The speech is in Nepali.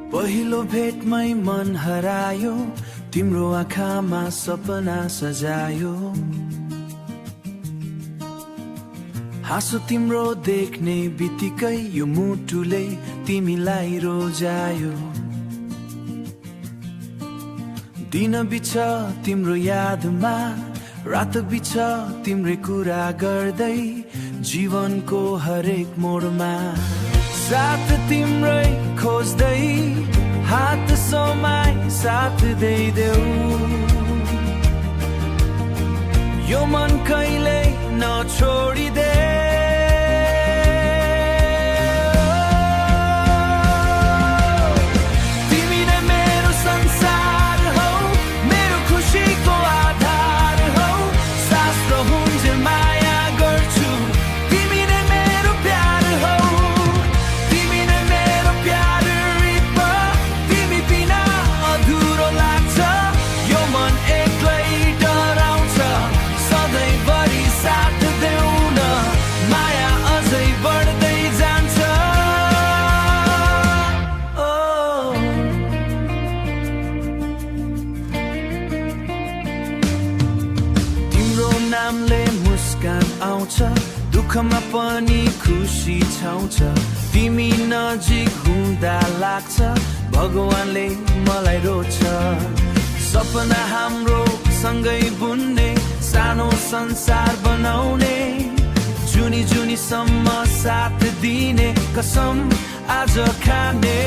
पहिलो भेटमै मन हरायो, तिम्रो आँखामा सपना सजायो। हाँसो तिम्रो देख्ने बित्तिकै यो मुटुले तिमीलाई रोजायो। दिन बिछ तिम्रो यादमा, रात बिछ तिम्रै कुरा गर्दै, जीवनको हरेक मोडमा साथ तिम्रै खोज्दै, हात समाई साथ देऊ। यो मन कहिल्यै नछोडिदे। तिमी नै मेरो संसार हौ, मेरो खुसीको आधार हौ। सास रहून्जेल माया गर्छु, तिमी नै मेरो प्यार हौ। तिमी नै मेरो प्यार रिप, तिमी बिना अधुरो लाग्छ। यो मन एक्लै डराउँछ, सधैँभरि साथ देऊ न, माया अझै बढ्दै जान्छ। तिम्रो नामले मुस्कान आउँछ, दुःखमा पनि खुसी छाउँछ। तिमी नजिक हुँदा लाग्छ, भगवानले मलाई रोज्छ। सपना हाम्रो सँगै बुन्ने, सानो संसार बनाउने, जुनी जुनीसम्म साथ दिने कसम आज खाने।